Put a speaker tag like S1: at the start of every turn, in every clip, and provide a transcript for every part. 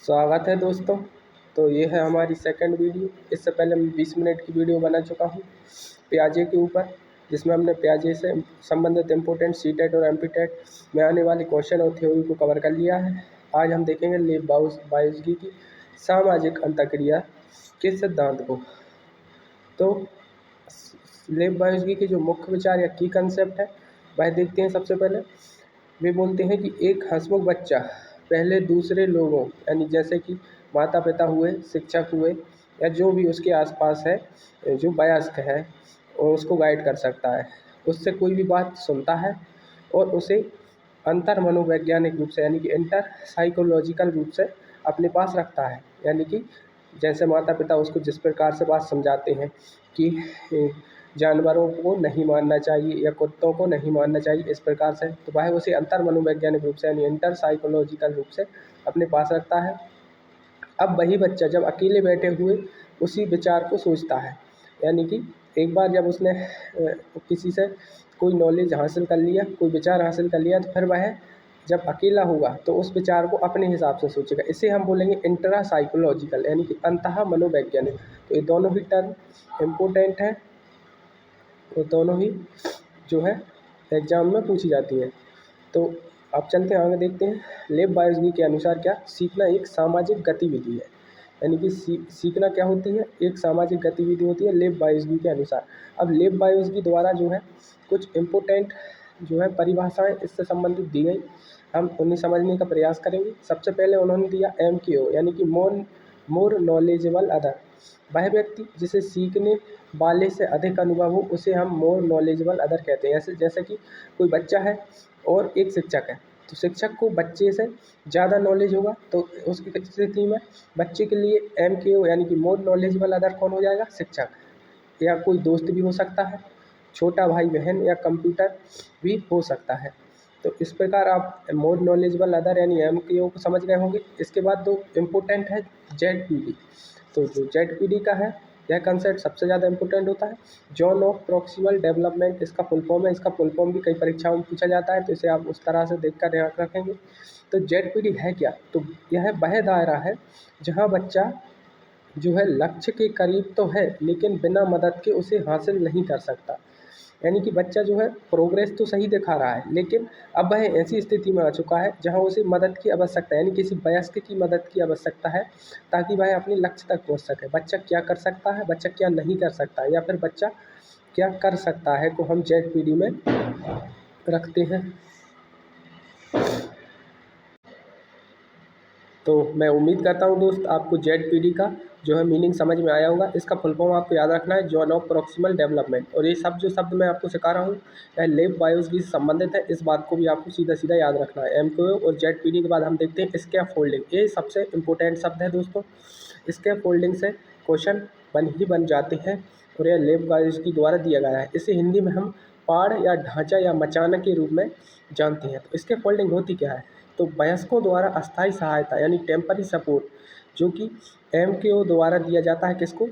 S1: स्वागत है दोस्तों। तो ये है हमारी सेकंड वीडियो। इससे पहले मैं 20 मिनट की वीडियो बना चुका हूँ प्याजे के ऊपर, जिसमें हमने प्याजे से संबंधित इम्पोर्टेंट सीटेट और एमपीटेट में आने वाले क्वेश्चन और थ्योरी को कवर कर लिया है। आज हम देखेंगे लेब बायोलॉजी की सामाजिक अंतःक्रिया के सिद्धांत को। तो लेब बायोलॉजी के जो मुख्य विचार या की कंसेप्ट है वह देखते हैं। सबसे पहले वे बोलते हैं कि एक हंसमुख बच्चा पहले दूसरे लोगों यानी जैसे कि माता पिता हुए, शिक्षक हुए या जो भी उसके आसपास है जो वयस्क है और उसको गाइड कर सकता है, उससे कोई भी बात सुनता है और उसे अंतर मनोवैज्ञानिक रूप से यानी कि इंटर साइकोलॉजिकल रूप से अपने पास रखता है। यानी कि जैसे माता पिता उसको जिस प्रकार से बात समझाते हैं कि जानवरों को नहीं मारना चाहिए या कुत्तों को नहीं मारना चाहिए, इस प्रकार से, तो वह उसे अंतर मनोवैज्ञानिक रूप से यानी इंटर साइकोलॉजिकल रूप से अपने पास रखता है। अब वही बच्चा जब अकेले बैठे हुए उसी विचार को सोचता है, यानी कि एक बार जब उसने किसी से कोई नॉलेज हासिल कर लिया, कोई विचार हासिल कर लिया, तो फिर वह जब अकेला होगा तो उस विचार को अपने हिसाब से सोचेगा। इसे हम बोलेंगे इंट्रा साइकोलॉजिकल यानी कि अंतः मनोवैज्ञानिक। तो ये दोनों ही टर्म इम्पोर्टेंट है और दोनों ही जो है एग्जाम में पूछी जाती है। तो अब चलते हैं आगे, देखते हैं। लेब बायोलॉजी के अनुसार क्या सीखना एक सामाजिक गतिविधि है, यानी कि सीखना क्या होती है, एक सामाजिक गतिविधि होती है लेब बायोलॉजी के अनुसार। अब लेब बायोलॉजी द्वारा जो है कुछ इम्पोर्टेंट जो है परिभाषाएं इससे संबंधित दी गई, हम उन्हें समझने का प्रयास करेंगे। सबसे पहले उन्होंने दिया MKO यानी कि मोर नॉलेजेबल अदर। वह व्यक्ति जिसे सीखने वाले से अधिक अनुभव हो उसे हम मोर नॉलेजेबल अदर कहते हैं। जैसे कि कोई बच्चा है और एक शिक्षक है, तो शिक्षक को बच्चे से ज़्यादा नॉलेज होगा, तो उसकी स्थिति में बच्चे के लिए MKO यानी कि मोर नॉलेजेबल अदर कौन हो जाएगा, शिक्षक, या कोई दोस्त भी हो सकता है, छोटा भाई बहन या कंप्यूटर भी हो सकता है। तो इस प्रकार आप मोर नॉलेजेबल अदर यानी MKO को समझ गए होंगे। इसके बाद दो इम्पोर्टेंट है ZPD। तो जो ZPD का है यह कंसेप्ट सबसे ज़्यादा इम्पोर्टेंट होता है, जोन ऑफ प्रॉक्सिमल डेवलपमेंट इसका फुल फॉर्म है। इसका फुल फॉर्म भी कई परीक्षाओं में पूछा जाता है, तो इसे आप उस तरह से देखकर ध्यान रखेंगे। तो ZPD है क्या, तो यह वह दायरा है जहाँ बच्चा जो है लक्ष्य के करीब तो है लेकिन बिना मदद के उसे हासिल नहीं कर सकता। यानी कि बच्चा जो है प्रोग्रेस तो सही दिखा रहा है, लेकिन अब वह ऐसी स्थिति में आ चुका है जहां उसे मदद की आवश्यकता है, यानी किसी वयस्क की मदद की आवश्यकता है ताकि वह अपने लक्ष्य तक पहुंच सके। बच्चा क्या कर सकता है, बच्चा क्या नहीं कर सकता है, या फिर बच्चा क्या कर सकता है को हम ZPD में रखते हैं। तो मैं उम्मीद करता हूँ दोस्त आपको ZPD का जो है मीनिंग समझ में आया होगा। इसका फुल फॉर्म आपको याद रखना है, जोन ऑफ प्रॉक्सिमल डेवलपमेंट। और ये सब जो शब्द मैं आपको सिखा रहा हूँ यह लेब बायोलॉजी से संबंधित है, इस बात को भी आपको सीधा सीधा याद रखना है। MKO और ZPD के बाद हम देखते हैं स्कैफोल्डिंग। ये सबसे इम्पोर्टेंट शब्द है दोस्तों। स्कैफोल्डिंग से क्वेश्चन बन जाते हैं और यह लेब बायोलॉजी द्वारा दिया गया है। इसे हिंदी में हम पाड़ या ढांचा या मचाना के रूप में जानते हैं। तो स्कैफोल्डिंग होती क्या है, तो वयस्कों द्वारा अस्थायी सहायता यानी टेम्पररी सपोर्ट, जो कि MKO द्वारा दिया जाता है किसको,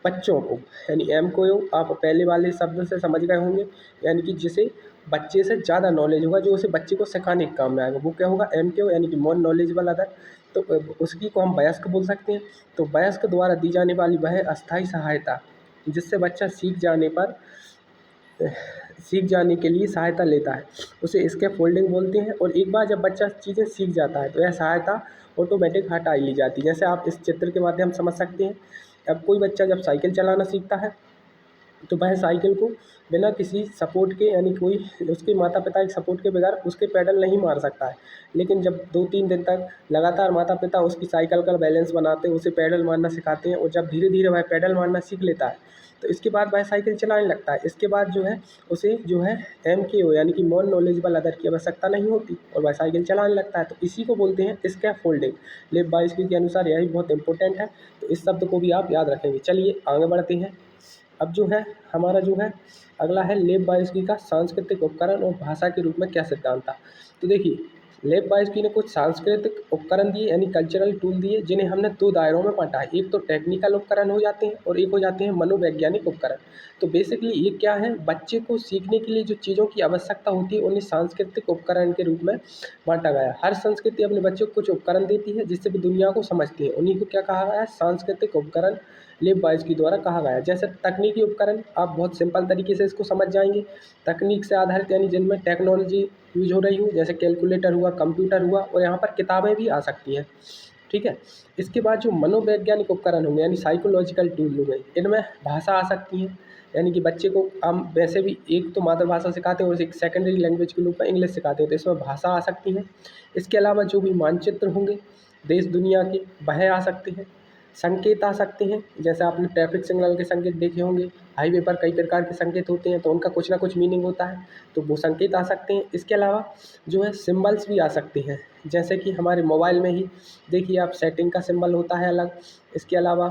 S1: बच्चों को। यानी MKO आप पहले वाले शब्द से समझ गए होंगे, यानी कि जिसे बच्चे से ज़्यादा नॉलेज होगा, जो उसे बच्चे को सिखाने के काम में आएगा, वो क्या होगा, MKO यानी कि मोर नॉलेजेबल अदर। तो उसकी को हम वयस्क बोल सकते हैं। तो वयस्क द्वारा दी जाने वाली वह अस्थायी सहायता जिससे बच्चा सीख जाने के लिए सहायता लेता है, उसे स्कैफोल्डिंग बोलते हैं। और एक बार जब बच्चा चीज़ें सीख जाता है तो यह सहायता ऑटोमेटिक हटा ली जाती है। जैसे आप इस चित्र के माध्यम से समझ सकते हैं। अब कोई बच्चा जब साइकिल चलाना सीखता है तो वह साइकिल को बिना किसी सपोर्ट के यानी कोई उसके माता पिता के सपोर्ट के बगैर उसके पैडल नहीं मार सकता है। लेकिन जब 2-3 दिन तक लगातार माता पिता उसकी साइकिल का बैलेंस बनाते हैं, उसे पैडल मारना सिखाते हैं, और जब धीरे धीरे वह पैडल मारना सीख लेता है तो इसके बाद वह साइकिल चलाने लगता है। इसके बाद जो है उसे जो है MKO यानी कि मोर नॉलेजेबल अदर की आवश्यकता नहीं होती और वह साइकिल चलाने लगता है। तो इसी को बोलते हैं स्कैफोल्डिंग। लेब बायोलॉजी के अनुसार यही बहुत इंपॉर्टेंट है, तो इस शब्द को भी आप याद रखेंगे। चलिए आगे बढ़ते हैं। अब जो है हमारा जो है अगला है लेब बायोलॉजी का सांस्कृतिक उपकरण और भाषा के रूप में क्या सिद्धांत था। तो देखिए लेब बायस्की ने कुछ सांस्कृतिक उपकरण दिए यानी कल्चरल टूल दिए, जिन्हें हमने 2 दायरों में बाँटा है। एक तो टेक्निकल उपकरण हो जाते हैं और एक हो जाते हैं मनोवैज्ञानिक उपकरण। तो बेसिकली ये क्या है, बच्चे को सीखने के लिए जो चीज़ों की आवश्यकता होती है उन्हें सांस्कृतिक उपकरण के रूप में बाँटा गया है। हर संस्कृति अपने बच्चों को कुछ उपकरण देती है जिससे वो दुनिया को समझती है। उन्हीं को क्या कहा गया है, सांस्कृतिक उपकरण लेब बायस्की द्वारा कहा गया है। जैसे तकनीकी उपकरण, आप बहुत सिंपल तरीके से इसको समझ जाएँगे। तकनीक से आधारित यानी जिनमें टेक्नोलॉजी यूज़ हो रही हो, जैसे कैलकुलेटर हुआ, कंप्यूटर हुआ, और यहाँ पर किताबें भी आ सकती हैं। ठीक है। इसके बाद जो मनोवैज्ञानिक उपकरण होंगे यानी साइकोलॉजिकल टूल हो गए, इनमें भाषा आ सकती है, यानी कि बच्चे को हम वैसे भी एक तो मातृभाषा सिखाते हैं और एक सेकेंडरी लैंग्वेज के रूप में इंग्लिश सिखाते हैं, तो इसमें भाषा आ सकती है। इसके अलावा जो भी मानचित्र होंगे देश दुनिया के, वह आ सकते हैं। संकेत आ सकते हैं, जैसे आपने ट्रैफिक सिग्नल के संकेत देखे होंगे, हाईवे पर कई प्रकार के संकेत होते हैं तो उनका कुछ ना कुछ मीनिंग होता है, तो वो संकेत आ सकते हैं। इसके अलावा जो है सिम्बल्स भी आ सकते हैं, जैसे कि हमारे मोबाइल में ही देखिए आप सेटिंग का सिंबल होता है अलग। इसके अलावा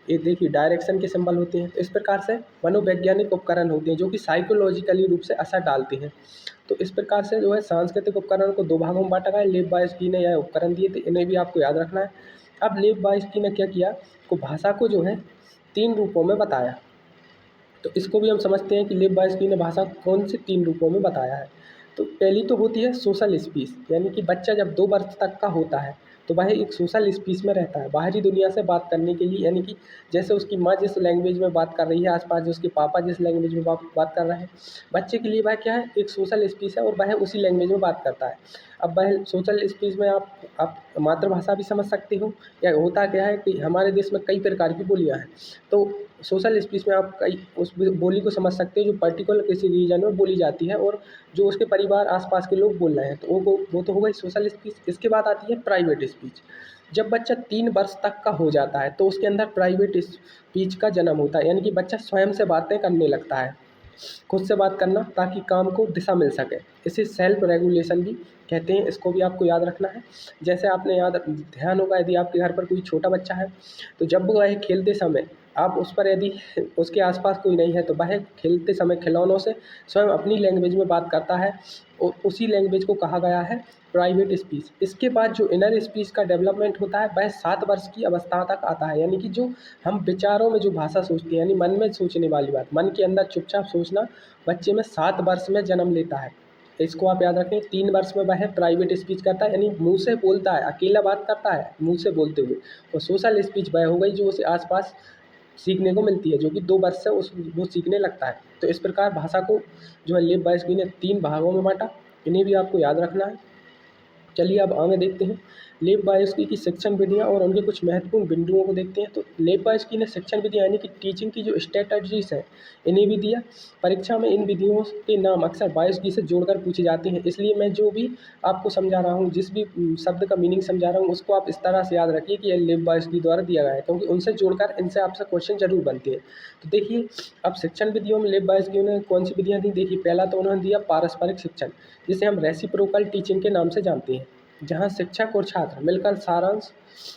S1: ये देखिए डायरेक्शन के सिंबल होते हैं। तो इस प्रकार से मनोवैज्ञानिक उपकरण होते हैं जो कि साइकोलॉजिकली रूप से असर डालते हैं। तो इस प्रकार से जो है सांस्कृतिक उपकरण को 2 भागों में बाँटा गया है। लेब बायस्की ने यह उपकरण दिए थे, इन्हें भी आपको याद रखना है। अब लेब बायस्की ने क्या किया, को भाषा को जो है 3 रूपों में बताया। तो इसको भी हम समझते हैं कि लेब बायस्की ने भाषा कौन से 3 रूपों में बताया है। तो पहली तो होती है सोशल स्पीच, यानी कि बच्चा जब 2 वर्ष तक का होता है तो वह एक सोशल स्पीच में रहता है, बाहरी दुनिया से बात करने के लिए, यानी कि जैसे उसकी माँ जिस लैंग्वेज में बात कर रही है, आस-पास जो उसके पापा जिस लैंग्वेज में बात कर रहे हैं, बच्चे के लिए वह क्या है, एक सोशल स्पीच है और वह उसी लैंग्वेज में बात करता है। अब वह सोशल स्पीच में आप मातृभाषा भी समझ सकते हो, या होता क्या है कि हमारे देश में कई प्रकार की बोलियाँ हैं। तो सोशल स्पीच में आप कई उस बोली को समझ सकते हो जो पर्टिकुलर किसी रीजन में बोली जाती है और जो उसके परिवार आस-पास के लोग बोल रहे हैं, तो वो तो हो गई सोशल स्पीच। इसके बाद आती है प्राइवेट स्पीच। जब बच्चा 3 वर्ष तक का हो जाता है तो उसके अंदर प्राइवेट स्पीच का जन्म होता है, यानी कि बच्चा स्वयं से बातें करने लगता है, खुद से बात करना, ताकि काम को दिशा मिल सके। इसे सेल्फ रेगुलेशन भी कहते हैं, इसको भी आपको याद रखना है। जैसे आपने ध्यान होगा, यदि आपके घर पर कोई छोटा बच्चा है तो जब वह खेलते समय आप उस पर, यदि उसके आस-पास कोई नहीं है तो वह खेलते समय खिलौनों से स्वयं अपनी लैंग्वेज में बात करता है और उसी लैंग्वेज को कहा गया है प्राइवेट स्पीच। इसके बाद जो इनर स्पीच का डेवलपमेंट होता है वह 7 वर्ष की अवस्था तक आता है, यानी कि जो हम विचारों में जो भाषा सोचते हैं, यानी मन में सोचने वाली बात, मन के अंदर चुपचाप सोचना, बच्चे में 7 वर्ष में जन्म लेता है। इसको आप याद रखें। 3 वर्ष में वह प्राइवेट स्पीच करता है, यानी मुँह से बोलता है, अकेला बात करता है मुँह से बोलते हुए, और सोशल स्पीच वह हो गई जो उसे आस-पास सीखने को मिलती है, जो कि 2 वर्ष से वो सीखने लगता है। तो इस प्रकार भाषा को जो है लेब बायस्की ने 3 भागों में बाँटा, इन्हें भी आपको याद रखना है। चलिए अब आगे देखते हैं लेब बायस्की की शिक्षण विधियाँ और उनके कुछ महत्वपूर्ण बिंदुओं को देखते हैं। तो लेब बायस्की ने शिक्षण विधियाँ यानी कि टीचिंग की जो स्ट्रैटेजीज़ हैं, इन्हें भी दिया। परीक्षा में इन विधियों के नाम अक्सर बायस्की से जोड़कर पूछे जाते हैं, इसलिए मैं जो भी आपको समझा रहा हूँ, जिस भी शब्द का मीनिंग समझा रहा हूँ, उसको आप इस तरह से याद रखिए कि यह लेब बायस्की द्वारा दिया गया है, क्योंकि उनसे जोड़कर इनसे आपसे क्वेश्चन ज़रूर बनते हैं। तो देखिए, अब शिक्षण विधियों में लेब बायस्की ने कौन सी विधियाँ दी? देखिए, पहला तो उन्होंने दिया पारस्परिक शिक्षण, जिसे हम रेसिप्रोकल टीचिंग के नाम से जानते हैं, जहाँ शिक्षक और छात्र मिलकर सारांश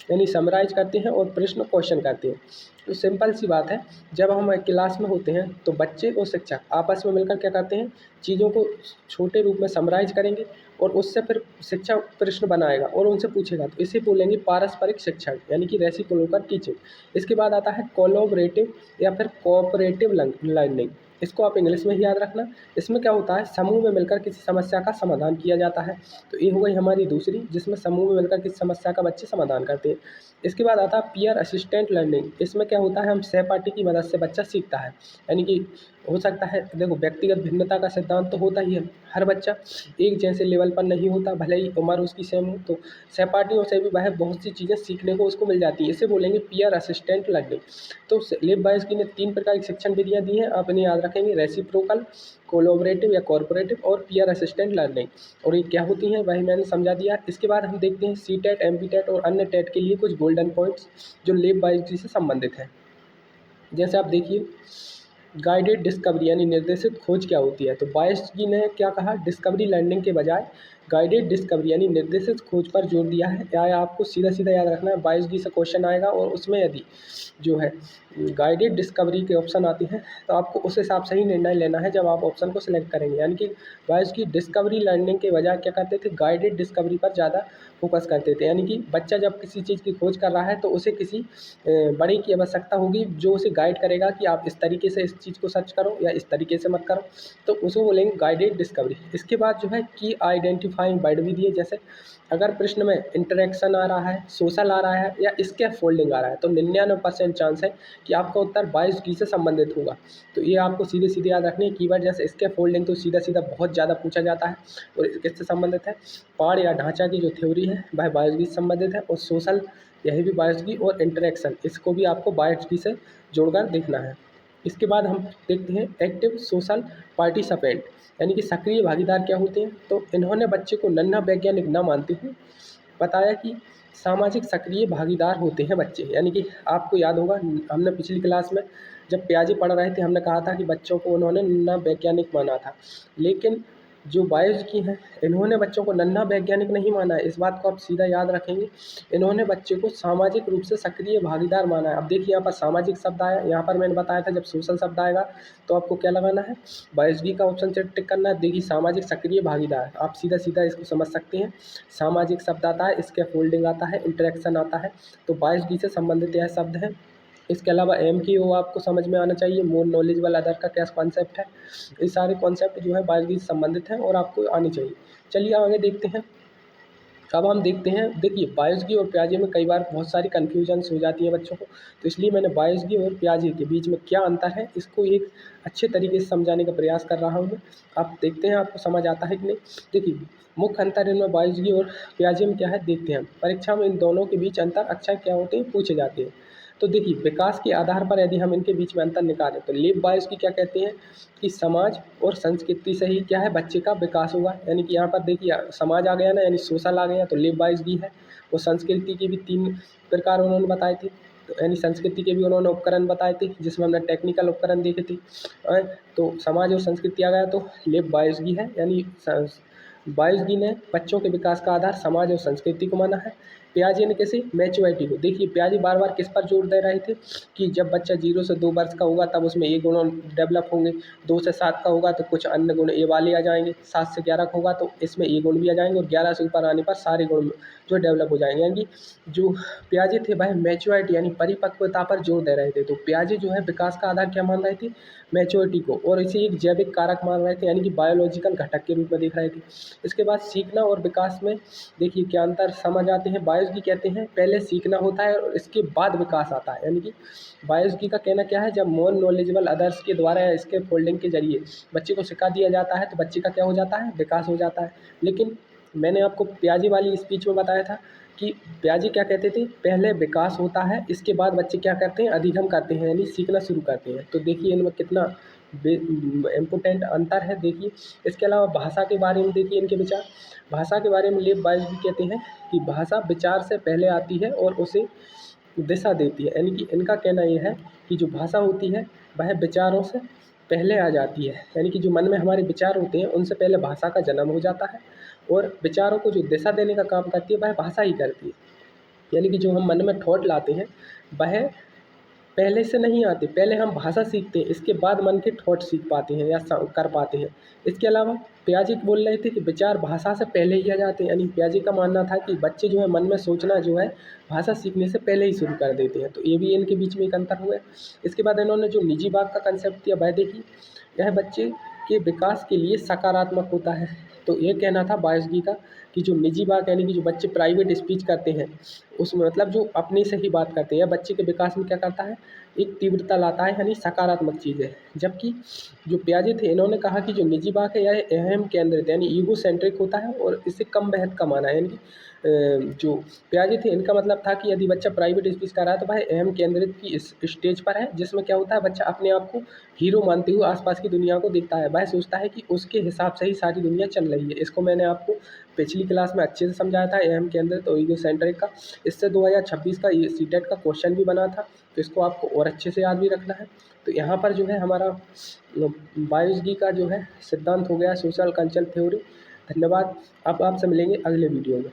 S1: यानी समराइज करते हैं और प्रश्न क्वेश्चन करते हैं। तो सिंपल सी बात है, जब हम क्लास में होते हैं तो बच्चे और शिक्षक आपस में मिलकर क्या करते हैं, चीज़ों को छोटे रूप में समराइज करेंगे और उससे फिर शिक्षक प्रश्न बनाएगा और उनसे पूछेगा, तो इसे बोलेंगे पारस्परिक शिक्षण, यानी कि रेसिप्रोकल टीचिंग। इसके बाद आता है कोलैबोरेटिव या फिर कोऑपरेटिव लर्निंग। इसको आप इंग्लिश में ही याद रखना। इसमें क्या होता है, समूह में मिलकर किसी समस्या का समाधान किया जाता है। तो ये हो गई हमारी दूसरी, जिसमें समूह में मिलकर किसी समस्या का बच्चे समाधान करते हैं। इसके बाद आता है पीयर असिस्टेंट लर्निंग। इसमें क्या होता है, हम सहपाठी की मदद से बच्चा सीखता है, यानी कि हो सकता है, देखो व्यक्तिगत भिन्नता का सिद्धांत तो होता ही है, हर बच्चा एक जैसे लेवल पर नहीं होता, भले ही उम्र उसकी सेम हो, तो सहपाठियों से भी वह बहुत सी चीज़ें सीखने को उसको मिल जाती है, इसे बोलेंगे पीयर असिस्टेंट लर्निंग। तो लेब बायस्की ने 3 प्रकार की शिक्षण विधियाँ दी हैं, आप इन्हें याद रखेंगे, रेसिप्रोकल, कोलैबोरेटिव या कॉर्पोरेटिव और पीयर असिस्टेंट लर्निंग। और ये क्या होती हैं वही मैंने समझा दिया। इसके बाद हम देखते हैं सीटेट, एमपीटेट और अन्य टेट के लिए कुछ गोल्डन पॉइंट्स जो लेब बायस्की से संबंधित हैं। जैसे आप देखिए, गाइडेड डिस्कवरी यानी निर्देशित खोज क्या होती है? तो बायस्की ने क्या कहा, डिस्कवरी लर्निंग के बजाय गाइडेड डिस्कवरी यानी निर्देशित खोज पर जोर दिया है। या आपको सीधा सीधा याद रखना है, 22 से क्वेश्चन आएगा और उसमें यदि जो है गाइडेड डिस्कवरी के ऑप्शन आते हैं तो आपको उस हिसाब से ही निर्णय लेना है जब आप ऑप्शन को सिलेक्ट करेंगे। यानी कि बॉयज़ की डिस्कवरी लर्निंग के बजाय क्या करते थे, गाइडेड डिस्कवरी पर ज़्यादा फोकस करते थे। यानी कि बच्चा जब किसी चीज़ की खोज कर रहा है तो उसे किसी बड़े की आवश्यकता होगी जो उसे गाइड करेगा कि आप इस तरीके से इस चीज़ को सर्च करो या इस तरीके से मत करो, तो उसको बोलेंगे गाइडेड डिस्कवरी। इसके बाद जो है की आइडेंटिफाइंग वर्ड भी दिए, जैसे अगर प्रश्न में इंटरेक्शन आ रहा है, सोशल आ रहा है या स्कैफोल्डिंग आ रहा है तो 99% चांस है कि आपका उत्तर 22 की से संबंधित होगा। तो ये आपको सीधे सीधे याद रखने कीवर्ड, जैसे स्कैफोल्डिंग तो सीधा सीधा बहुत ज़्यादा पूछा जाता है और किससे संबंधित है, पाड़ या ढांचा की जो थ्योरी है वह 22 से संबंधित है, और सोशल यही भी 22 और इंटरेक्शन इसको भी आपको 22 से जोड़कर देखना है। इसके बाद हम देखते हैं एक्टिव सोशल पार्टिसिपेंट यानी कि सक्रिय भागीदार क्या होते हैं। तो इन्होंने बच्चे को नन्हा वैज्ञानिक न मानते हुए बताया कि सामाजिक सक्रिय भागीदार होते हैं बच्चे। यानी कि आपको याद होगा हमने पिछली क्लास में जब पियाजे पढ़ रहे थे हमने कहा था कि बच्चों को उन्होंने नन्हा वैज्ञानिक माना था, लेकिन जो बायोलॉजी की हैं इन्होंने बच्चों को नन्हा वैज्ञानिक नहीं माना है। इस बात को आप सीधा याद रखेंगे, इन्होंने बच्चे को सामाजिक रूप से सक्रिय भागीदार माना है। अब देखिए यहाँ पर सामाजिक शब्द आया, यहाँ पर मैंने बताया था जब सोशल शब्द आएगा तो आपको क्या लगाना है, बायोलॉजी का ऑप्शन से टिक करना है। देखिए सामाजिक सक्रिय भागीदार आप सीधा सीधा इसको समझ सकते हैं। सामाजिक शब्द आता है, इसके फोल्डिंग आता है, इंटरेक्शन आता है, तो बायोलॉजी से संबंधित यह शब्द है। इसके अलावा एम की ओ आपको समझ में आना चाहिए, मोर नॉलेजेबल अदर का क्या कॉन्सेप्ट है। ये सारे कॉन्सेप्ट जो है बायोलॉजी से संबंधित हैं और आपको आनी चाहिए। चलिए आगे देखते हैं। अब हम देखते हैं, देखिए बायोलॉजी और पियाजे में कई बार बहुत सारी कन्फ्यूजन्स हो जाती है बच्चों को, तो इसलिए मैंने बायोलॉजी और पियाजे के बीच में क्या अंतर है इसको एक अच्छे तरीके से समझाने का प्रयास कर रहा हूँ मैं। आप देखते हैं आपको समझ आता है कि नहीं। देखिए मुख्य अंतर इनमें बायोलॉजी और पियाजे में क्या है देखते हैं। परीक्षा में इन दोनों के बीच अंतर अक्सर क्या होते हैं पूछे जाते हैं। तो देखिए विकास के आधार पर यदि हम इनके बीच में अंतर निकालें तो लिव बायोलॉजी क्या कहते हैं कि समाज और संस्कृति से ही क्या है बच्चे का विकास होगा। यानी कि यहाँ पर देखिए समाज आ गया ना, यानी सोशल आ गया, तो लिव बायोलॉजी है। और संस्कृति की भी 3 प्रकार उन्होंने बताए थे, तो यानी संस्कृति के भी उन्होंने उपकरण बताए थे जिसमें हमने टेक्निकल उपकरण देखे थे। तो समाज और संस्कृति आ गया तो लिव बायोलॉजी है। यानी बायोलॉजी ने बच्चों के विकास का आधार समाज और संस्कृति को माना है। पियाजे ने कैसे मैच्योरिटी को, देखिए पियाजे बार बार किस पर जोर दे रहे थे कि जब बच्चा 0 से 2 वर्ष का होगा तब उसमें ये गुण डेवलप होंगे, 2 से 7 का होगा तो कुछ अन्य गुण ये वाले आ जाएंगे, 7 से 11 का होगा तो इसमें ये गुण भी आ जाएंगे और 11 से ऊपर आने पर सारे गुण जो डेवलप हो जाएंगे। यानी जो पियाजे थे वह मैच्योरिटी यानी परिपक्वता पर जोर दे रहे थे। तो पियाजे जो है विकास का आधार क्या मान रहे थे, मैच्योरिटी को, और इसे एक जैविक कारक मान रहे थे यानी कि बायोलॉजिकल घटक के रूप में देख रहे थे। इसके बाद सीखना और विकास में देखिए क्या अंतर समझ आते हैं। बायोलॉजी कहते हैं पहले सीखना होता है और इसके बाद विकास आता है। यानी कि बायोलॉजी का कहना क्या है, जब मोर नॉलेजेबल अदर्स के द्वारा या इसके फोल्डिंग के जरिए बच्चे को सिखा दिया जाता है तो बच्चे का क्या हो जाता है, विकास हो जाता है। लेकिन मैंने आपको पियाजे वाली स्पीच में बताया था कि पियाजे क्या कहते थे, पहले विकास होता है इसके बाद बच्चे क्या करते हैं, अधिगम करते हैं यानी सीखना शुरू करते हैं। तो देखिए इनमें कितना इम्पोर्टेंट अंतर है। देखिए इसके अलावा भाषा के बारे में देखिए इनके विचार। भाषा के बारे में लिव बायोलॉजी कहते हैं कि भाषा विचार से पहले आती है और उसे दिशा देती है। यानी कि इनका कहना यह है कि जो भाषा होती है वह विचारों से पहले आ जाती है। यानी कि जो मन में हमारे विचार होते हैं उनसे पहले भाषा का जन्म हो जाता है और विचारों को जो दिशा देने का काम करती है वह भाषा ही करती है। यानी कि जो हम मन में थॉट लाते हैं वह पहले से नहीं आते, पहले हम भाषा सीखते हैं इसके बाद मन के थॉट सीख पाते हैं या कर पाते हैं। इसके अलावा पियाजे बोल रहे थे कि विचार भाषा से पहले ही आ जाते हैं। यानी पियाजे का मानना था कि बच्चे जो है मन में सोचना जो है भाषा सीखने से पहले ही शुरू कर देते हैं। तो ये भी इनके बीच में एक अंतर हुआ है। इसके बाद इन्होंने जो निजी बात का कंसेप्ट दिया वह देखिए, यह बच्चे के विकास के लिए सकारात्मक होता है। तो ये कहना था बायोलॉजी का कि जो निजी बात यानी कि जो बच्चे प्राइवेट स्पीच करते हैं उसमें मतलब जो अपने से ही बात करते हैं, या बच्चे के विकास में क्या करता है, एक तीव्रता लाता है यानी सकारात्मक चीज़ है। जबकि जो पियाजे थे इन्होंने कहा कि जो निजी बात है यह अहम केंद्रित यानी ईगो सेंट्रिक होता है और इसे कम बहस का माना है। यानी कि जो पियाजे थे इनका मतलब था कि यदि बच्चा प्राइवेट स्पीच कर रहा है तो भाई अहम केंद्रित की इस स्टेज पर है, जिसमें क्या होता है बच्चा अपने आप को हीरो मानते हुए आसपास की दुनिया को देखता है। वह सोचता है कि उसके हिसाब से ही सारी दुनिया चल रही है। इसको मैंने आपको पिछली क्लास में अच्छे से समझाया था अहम केंद्रित और ईगो सेंट्रिक का। इससे 2026 का ये सीटेट का क्वेश्चन भी बना था, तो इसको आपको और अच्छे से याद भी रखना है। तो यहाँ पर जो है हमारा बायोलॉजी का जो है सिद्धांत हो गया सोशल कल्चरल थ्योरी। धन्यवाद। अब आपसे मिलेंगे अगले वीडियो में।